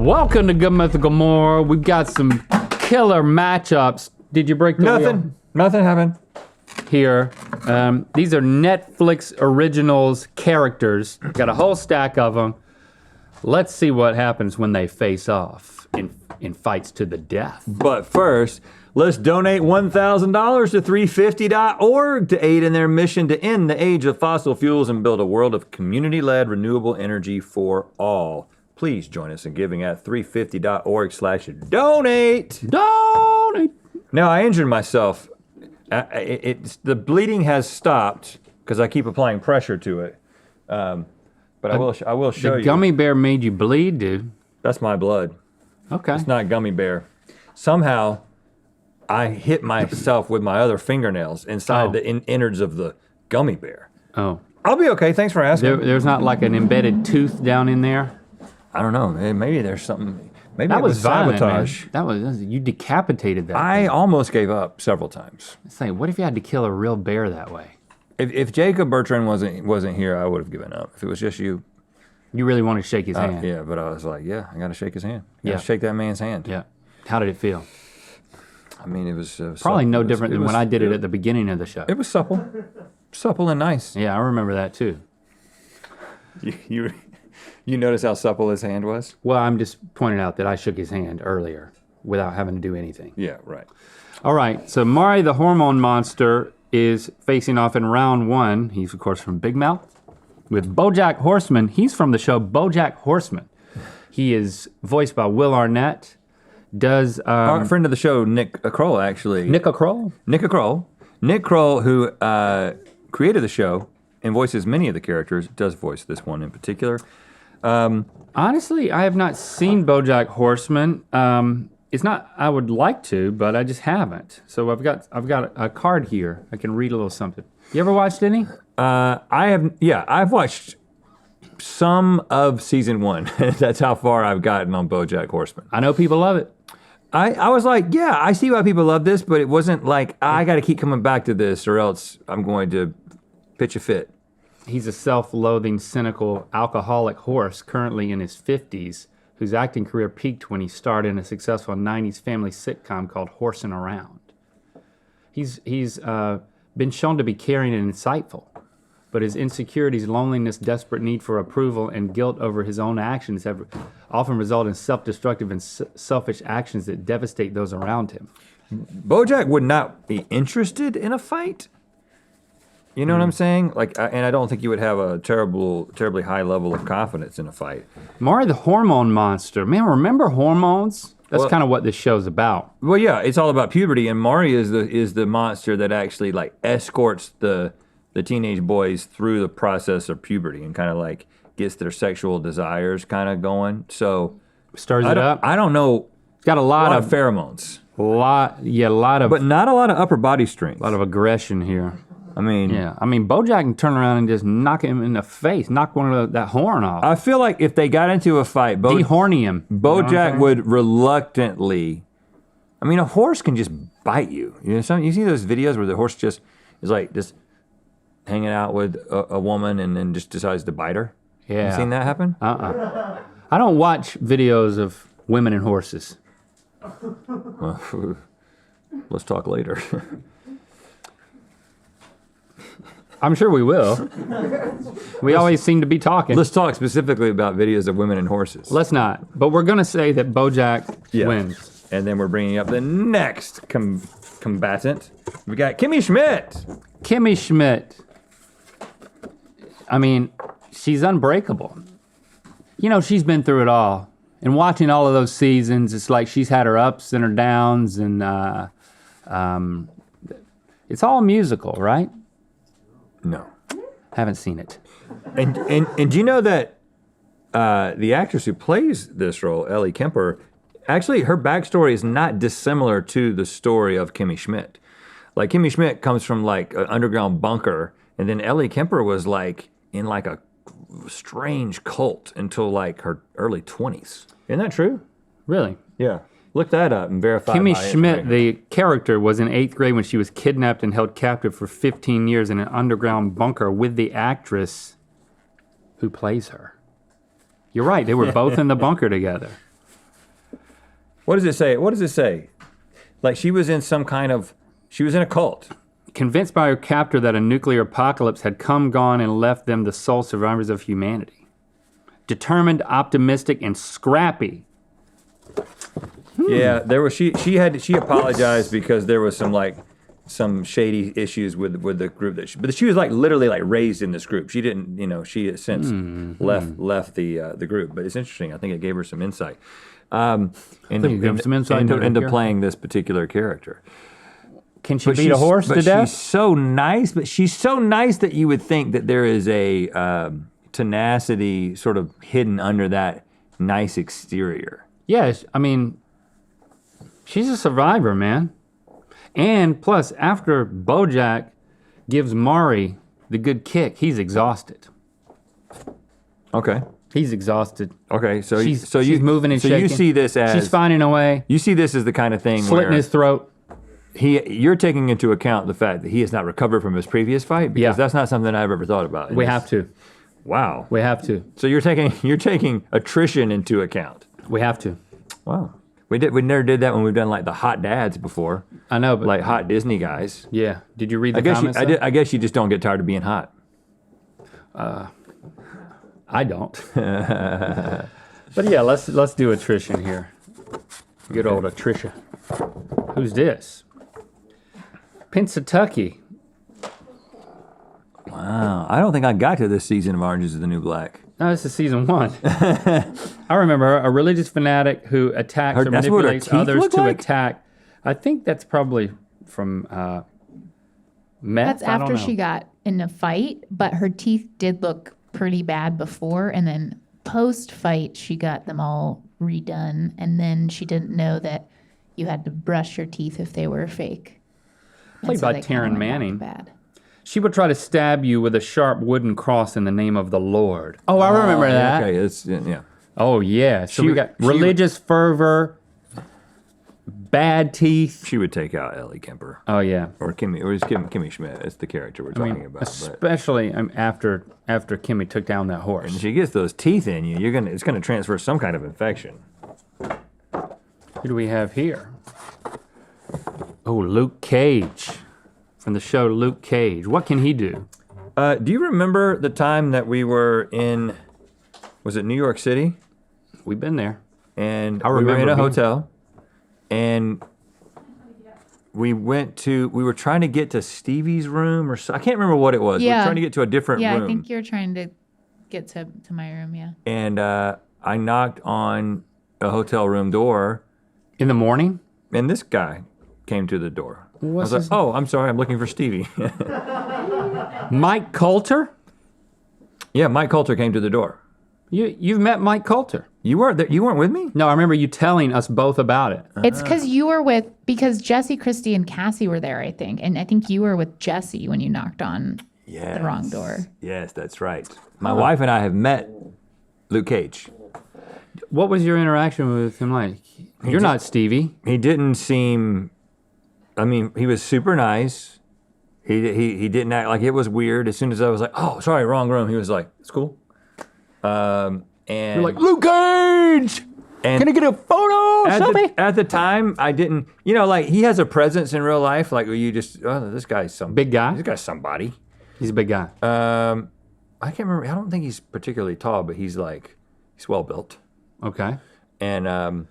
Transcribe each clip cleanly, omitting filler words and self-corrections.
Welcome to Good Mythical More. We've got some killer matchups. Did you break the wheel? Nothing happened. Here. These are Netflix Originals characters. Got a whole stack of them. Let's see what happens when they face off in fights to the death. But first, let's donate $1,000 to 350.org to aid in their mission to end the age of fossil fuels and build a world of community-led renewable energy for all. Please join us in giving at 350.org/donate. Donate. Now, I injured myself. The bleeding has stopped because I keep applying pressure to it. But I will show you. The gummy bear made you bleed, dude. That's my blood. Okay. It's not gummy bear. Somehow, I hit myself with my other fingernails inside the innards of the gummy bear. Oh. I'll be okay. Thanks for asking. There's not like an embedded tooth down in there? I don't know. Maybe there's something. Maybe That it was violent, sabotage. man. That was you decapitated that I thing. almost gave up several times. It's like, what if you had to kill a real bear that way? If Jacob Bertrand wasn't here, I would have given up. If it was just you. You really want to shake his hand? Yeah, but I was like, I got to shake his hand. Yeah. Shake that man's hand. Yeah. How did it feel? I mean, it was probably no different than when I did it at the beginning of the show. It was supple and nice. Yeah, I remember that too. You notice how supple his hand was? Well, I'm just pointing out that I shook his hand earlier without having to do anything. Yeah, right. All right, so Mari the Hormone Monster is facing off in round one. He's, of course, from Big Mouth. With BoJack Horseman, he's from the show BoJack Horseman. He is voiced by Will Arnett. Does Our friend of the show, Nick Kroll, actually. Nick Kroll? Nick Kroll. Nick Kroll, who created the show and voices many of the characters, does voice this one in particular. Honestly, I have not seen BoJack Horseman. It's not. I would like to, but I just haven't. So I've got a card here. I can read a little something. You ever watched any? I have. Yeah, I've watched some of season 1. That's how far I've gotten on BoJack Horseman. I know people love it. I was like, yeah, I see why people love this, but it wasn't like I got to keep coming back to this, or else I'm going to pitch a fit. He's a self-loathing, cynical, alcoholic horse currently in his 50s, whose acting career peaked when he starred in a successful 90s family sitcom called Horsin' Around. He's been shown to be caring and insightful, but his insecurities, loneliness, desperate need for approval, and guilt over his own actions have often resulted in self-destructive and selfish actions that devastate those around him. BoJack would not be interested in a fight. You know what I'm saying? Like, and I don't think you would have a terribly high level of confidence in a fight. Mari the Hormone Monster. Man, remember hormones? That's kind of what this show's about. Well, yeah, it's all about puberty, and Mari is the monster that actually like escorts the teenage boys through the process of puberty and kind of like gets their sexual desires kind of going. So stirs it up. I don't know. It's got a lot of pheromones. A lot of. But not a lot of upper body strength. A lot of aggression here. I mean, BoJack can turn around and just knock him in the face, knock that horn off. I feel like if they got into a fight, dehorny him. BoJack would reluctantly. I mean, a horse can just bite you. You know, you see those videos where the horse just is like just hanging out with a woman and then just decides to bite her. Yeah, you seen that happen? I don't watch videos of women and horses. Well, let's talk later. I'm sure we will. We always seem to be talking. Let's talk specifically about videos of women and horses. Let's not. But we're going to say that BoJack wins. And then we're bringing up the next combatant. We got Kimmy Schmidt. Kimmy Schmidt. I mean, she's unbreakable. You know, she's been through it all. And watching all of those seasons, it's like she's had her ups and her downs. And it's all musical, right? No. Haven't seen it. And do you know that the actress who plays this role, Ellie Kemper, actually her backstory is not dissimilar to the story of Kimmy Schmidt. Like Kimmy Schmidt comes from like an underground bunker, and then Ellie Kemper was like in like a strange cult until like her early 20s. Isn't that true? Really? Yeah. Look that up and verify. Kimmy Schmidt, the character, was in 8th grade when she was kidnapped and held captive for 15 years in an underground bunker with the actress who plays her. You're right, they were both in the bunker together. What does it say? What does it say? Like she was in a cult. Convinced by her captor that a nuclear apocalypse had come, gone, and left them the sole survivors of humanity. Determined, optimistic, and scrappy. Yeah, there was she apologized because there was some shady issues with the group but she was like literally like raised in this group. She didn't, she has since left the group. But it's interesting. I think it gave her some insight. Into playing this particular character. Can she beat a horse to death? She's so nice, but she's so nice that you would think that there is a tenacity sort of hidden under that nice exterior. Yes, I mean, she's a survivor, man. And plus, after Bojack gives Maury the good kick, he's exhausted. Okay. He's exhausted. Okay, She's moving and shaking. So you see this as... She's finding a way. You see this as the kind of thing slitting his throat. You're taking into account the fact that he has not recovered from his previous fight? Because that's not something I've ever thought about. We have to. Wow. We have to. So you're taking attrition into account. We have to. Wow. We never did that when we've done like the hot dads before. I know, but like hot Disney guys. Yeah. Did you read the comments? I guess you just don't get tired of being hot. I don't. But yeah, let's do attrition here. Good old attrition. Who's this? Pennsatucky. Wow. I don't think I got to this season of Orange is the New Black. No, this is season 1. I remember her, a religious fanatic who attacks or manipulates others to attack. I think that's probably from meth. That's after she got in a fight, but her teeth did look pretty bad before, and then post-fight she got them all redone, and then she didn't know that you had to brush your teeth if they were fake. Played by Taryn Manning. Bad. She would try to stab you with a sharp wooden cross in the name of the Lord. Oh, I remember that. Okay, yeah. Oh, yeah. So we got religious fervor, bad teeth. She would take out Ellie Kemper. Oh, yeah. Or Kimmy Schmidt. It's the character we're talking about. Especially after Kimmy took down that horse. And she gets those teeth in you, it's gonna transfer some kind of infection. Who do we have here? Oh, Luke Cage. From the show Luke Cage. What can he do? Do you remember the time that we were in, was it New York City? We've been there. And we were in a hotel, and we were trying to get to Stevie's room, or I can't remember what it was. Yeah. We were trying to get to a different room. Yeah, I think you're trying to get to my room, yeah. And I knocked on a hotel room door. In the morning? And this guy came to the door. I was his like, oh, I'm sorry, I'm looking for Stevie. Mike Coulter? Yeah, Mike Coulter came to the door. You've met Mike Coulter. You weren't there, you weren't with me? No, I remember you telling us both about it. It's because Jesse, Christy, and Cassie were there, I think. And I think you were with Jesse when you knocked on the wrong door. Yes, that's right. My wife and I have met Luke Cage. What was your interaction with him like? You're not Stevie. He didn't seem... I mean, he was super nice. He didn't act like it was weird. As soon as I was like, oh, sorry, wrong room, he was like, it's cool. And you're like, Luke Cage! Can I get a photo? Selfie? At the time, I didn't, like he has a presence in real life. Like you just, this guy's some big guy. This guy's somebody. He's a big guy. I can't remember. I don't think he's particularly tall, but he's well built. Okay. And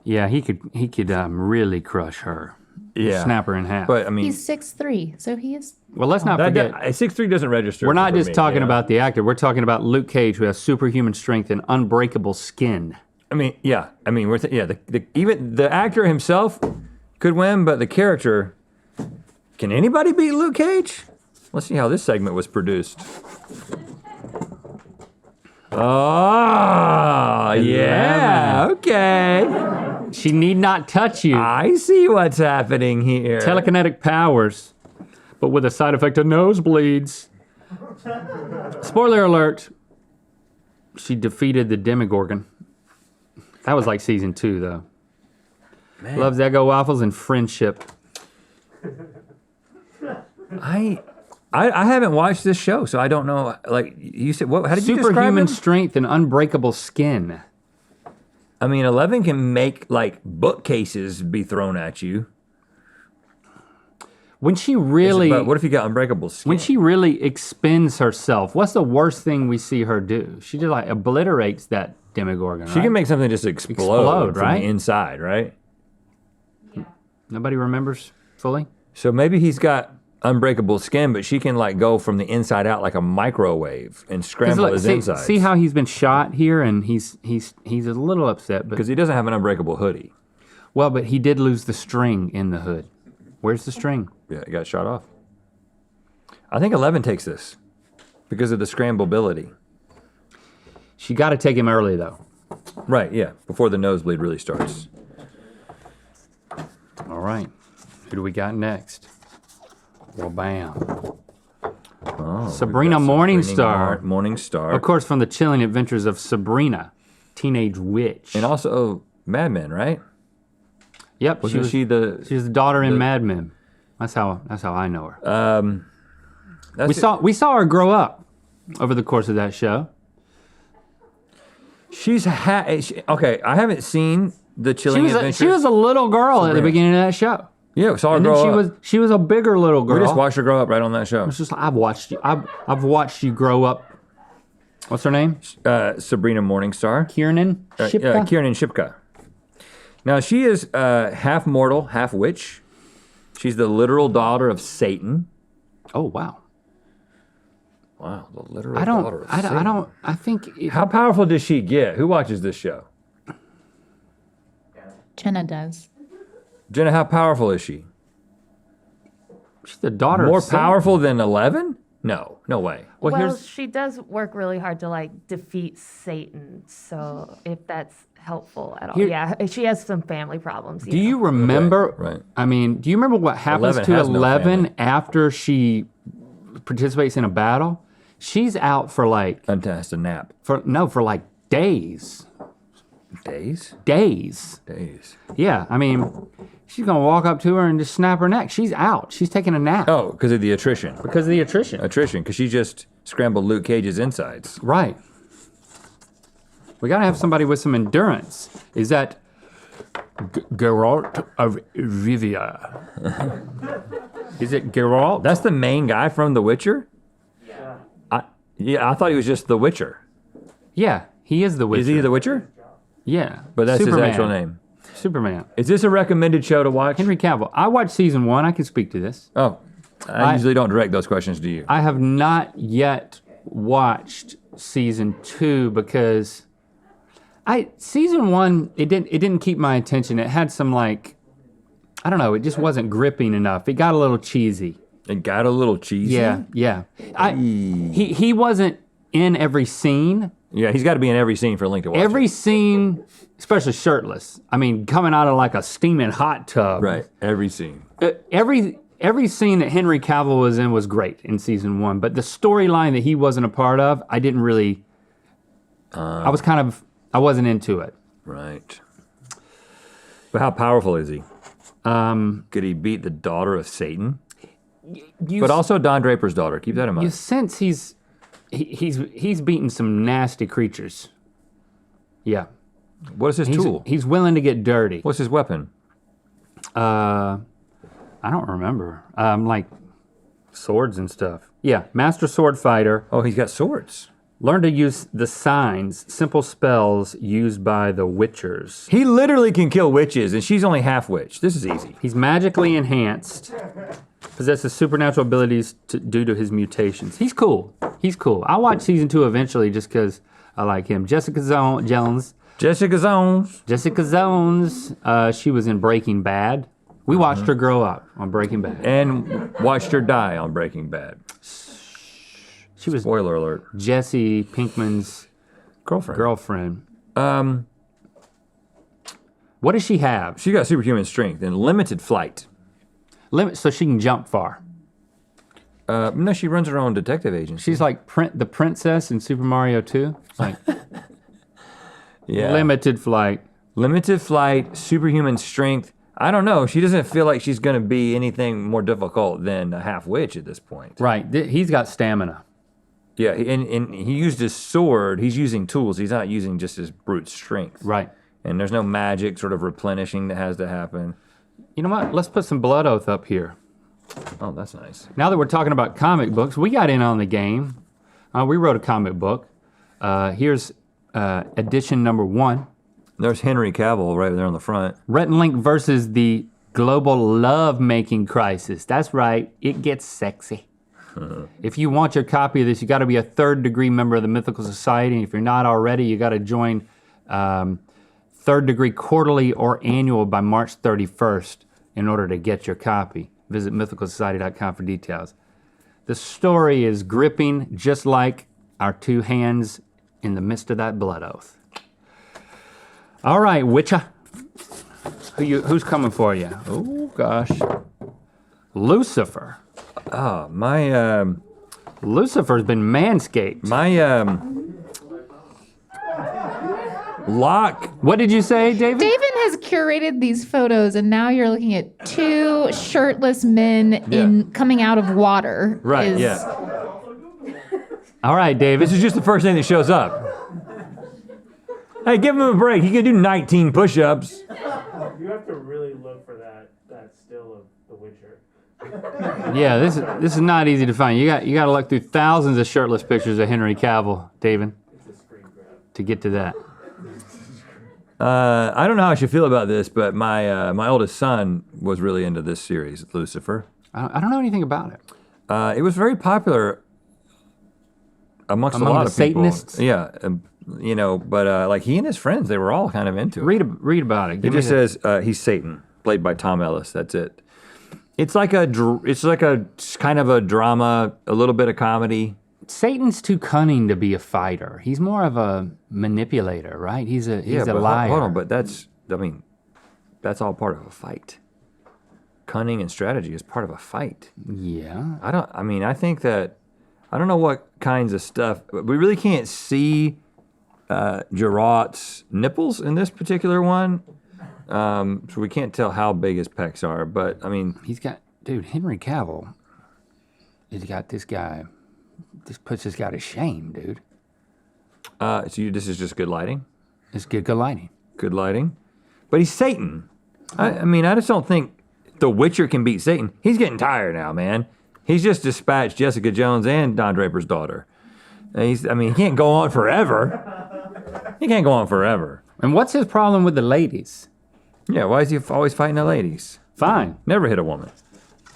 yeah, he could really crush her. Yeah. Snap her in half. But I mean, he's 6'3", so he is. Well, let's not forget. 6'3" doesn't register. We're not just talking about the actor. We're talking about Luke Cage, who has superhuman strength and unbreakable skin. I mean, yeah. I mean, even the actor himself could win, but the character. Can anybody beat Luke Cage? Let's see how this segment was produced. Oh, yeah. Okay. She need not touch you. I see what's happening here. Telekinetic powers, but with a side effect of nosebleeds. Spoiler alert. She defeated the Demogorgon. That was like season 2, though. Man. Loves Eggo waffles and friendship. I haven't watched this show, so I don't know. Like you said, how did you describe him? Superhuman strength and unbreakable skin. I mean, 11 can make like bookcases be thrown at you. When she really, But what if you got unbreakable skin? when she really expends herself, what's the worst thing we see her do? She just like obliterates that Demogorgon. She can make something just explode from right? the inside, right? Nobody remembers fully. So maybe he's got unbreakable skin, but she can like go from the inside out like a microwave and scramble Look, his see, insides. see how he's been shot here, and he's a little upset, but Because he doesn't have an unbreakable hoodie. well, but he did lose the string in the hood. Where's the string? Yeah, he got shot off. I think 11 takes this because of the scramblability. She got to take him early though. Right, yeah, before the nosebleed really starts. All right, who do we got next? Well, bam. Oh, Sabrina we've got Morningstar. Morningstar. Of course, from the chilling adventures of Sabrina, teenage witch. And also Mad Men, right? Yep, Wasn't she the... she's the daughter in Mad Men. That's how I know her. That's We saw her grow up over the course of that show. okay, I haven't seen the Chilling Adventures. She was a little girl at the beginning of that show. Yeah, we saw her And grow then up. she was a bigger little girl. We just watched her grow up right on that show. It's just like, I've watched you grow up. What's her name? Sabrina Morningstar. Kiernan Shipka? Kiernan Shipka. Now she is half mortal, half witch. She's the literal daughter of Satan. Oh wow. Wow, the literal daughter of Satan. I think How powerful does she get? Who watches this show? Jenna does. Jenna, how powerful is she? she's the daughter More of Satan. powerful than 11? No, no way. Well, she does work really hard to like defeat Satan. So if that's helpful at all, Here- yeah, she has some family problems. Do you remember? Okay, right. I mean, do you remember what happens 11 to has no 11 family. after she participates in a battle? She's out for like Has to nap. for like days. Days? Days. Days. Yeah, I mean, she's gonna walk up to her and just snap her neck. She's out. She's taking a nap Oh, because of the attrition. because of the attrition. Because she just scrambled Luke Cage's insides. Right. We gotta have somebody with some endurance. Is that Geralt of Rivia? Is it Geralt? That's the main guy from The Witcher? Yeah. I thought he was just The Witcher. Yeah, he is the Witcher. Is he The Witcher? Yeah, But that's Superman. his actual name. Superman. Is this a recommended show to watch? Henry Cavill. I watched season 1. I can speak to this. Oh, I usually don't direct those questions to you. I have not yet watched season 2 because season 1 it didn't keep my attention. It had some like, I don't know, it just wasn't gripping enough. It got a little cheesy. It got a little cheesy. Yeah. He wasn't in every scene. Yeah, he's got to be in every scene for Link to watch. Every scene, especially shirtless. I mean, coming out of like a steaming hot tub. Right, every scene. Every scene that Henry Cavill was in was great in season 1, but the storyline that he wasn't a part of, I didn't really. I wasn't into it. Right. But how powerful is he? Could he beat the daughter of Satan? But also Don Draper's daughter. Keep that in mind. You sense he's beaten some nasty creatures. Yeah. What is his tool? He's willing to get dirty. What's his weapon? I don't remember. Like swords and stuff. Yeah, master sword fighter. Oh, he's got swords. Learn to use the signs, simple spells used by the witchers. He literally can kill witches, and she's only half witch. This is easy. He's magically enhanced, possesses supernatural abilities due to his mutations. He's cool. I'll watch season 2 eventually just because I like him. Jessica Jones. Jessica Jones. She was in Breaking Bad. We watched her grow up on Breaking Bad. And watched her die on Breaking Bad. She was Spoiler alert. Jesse Pinkman's Girlfriend. What does she have? She got superhuman strength and limited flight. So she can jump far. No, she runs her own detective agency. She's like the princess in Super Mario 2. It's like Yeah. limited flight. Limited flight, superhuman strength. I don't know. She doesn't feel like she's going to be anything more difficult than a half witch at this point. Right. He's got stamina. Yeah, and he used his sword. He's using tools. He's not using just his brute strength. Right. and there's no magic sort of replenishing that has to happen. You know what? Let's put some Blood Oath up here. Oh, that's nice. Now that we're talking about comic books, we got in on the game. We wrote a comic book. Here's edition number 1. There's Henry Cavill right there on the front. Rhett and Link versus the global love-making crisis. That's right, it gets sexy. If you want your copy of this, you gotta be a 3rd degree member of the Mythical Society. And if you're not already, you gotta join 3rd degree quarterly or annual by March 31st in order to get your copy. Visit mythicalsociety.com for details. The story is gripping, just like our 2 hands in the midst of that blood oath. All right, Witcher. Who's coming for you? Oh, gosh. Lucifer. Oh, my, Lucifer's been manscaped. Lock. What did you say, David? David has curated these photos, and now you're looking at 2 shirtless men coming out of water. Right, yeah. All right, David. This is just the first thing that shows up. Hey, give him a break. He can do 19 push-ups. You have to really look for that still of The Witcher. Yeah, this is not easy to find. You got to look through thousands of shirtless pictures of Henry Cavill, David, It's a screen grab. to get to that. I don't know how I should feel about this, but my oldest son was really into this series, Lucifer. I don't know anything about it. It was very popular amongst a Among lot the of people. Satanists? Yeah, but like he and his friends, they were all kind of into it. Read about it. It just says he's Satan, played by Tom Ellis. That's it. It's like a kind of a drama, a little bit of comedy. Satan's too cunning to be a fighter. He's more of a manipulator, right? He's a liar. Hold on, but that's all part of a fight. Cunning and strategy is part of a fight. Yeah. I think that, I don't know what kinds of stuff, we really can't see Gerard's nipples in this particular one. So we can't tell how big his pecs are, but I mean. Henry Cavill, he's got this guy. This puts this guy to shame, dude. This is just good lighting? It's good lighting. Good lighting. But he's Satan. I just don't think The Witcher can beat Satan. He's getting tired now, man. He's just dispatched Jessica Jones and Don Draper's daughter. He can't go on forever. He can't go on forever. And what's his problem with the ladies? Yeah, why is he always fighting the ladies? Fine. Never hit a woman.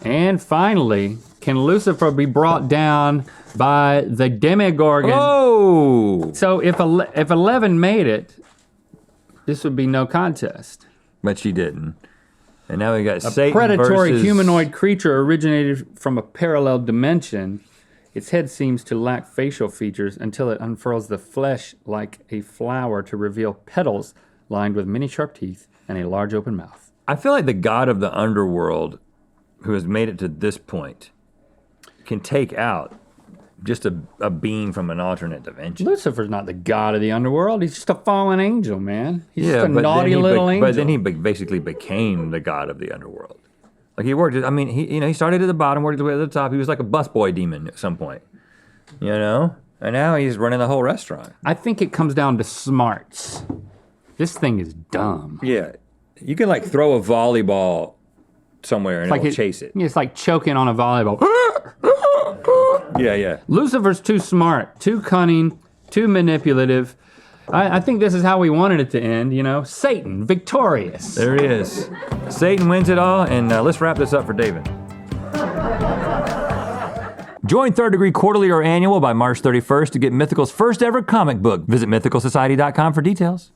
And finally, can Lucifer be brought down by the Demogorgon? Oh! So if 11 made it, this would be no contest. But she didn't. And now we got A Satan predatory versus... humanoid creature originated from a parallel dimension. Its head seems to lack facial features until it unfurls the flesh like a flower to reveal petals lined with many sharp teeth and a large open mouth. I feel like the god of the underworld, who has made it to this point, can take out just a being from an alternate dimension. Lucifer's not the god of the underworld. He's just a fallen angel, man. He's just a naughty little angel. But then he basically became the god of the underworld. Like he worked. He started at the bottom, worked his way to the top. He was like a busboy demon at some point, And now he's running the whole restaurant. I think it comes down to smarts. This thing is dumb. Yeah, you can like throw a volleyball somewhere and it'll chase it. It's like choking on a volleyball. Yeah. Lucifer's too smart, too cunning, too manipulative. I think this is how we wanted it to end, Satan, victorious. There he is. Satan wins it all, and let's wrap this up for David. Join 3rd Degree quarterly or annual by March 31st to get Mythical's first ever comic book. Visit mythicalsociety.com for details.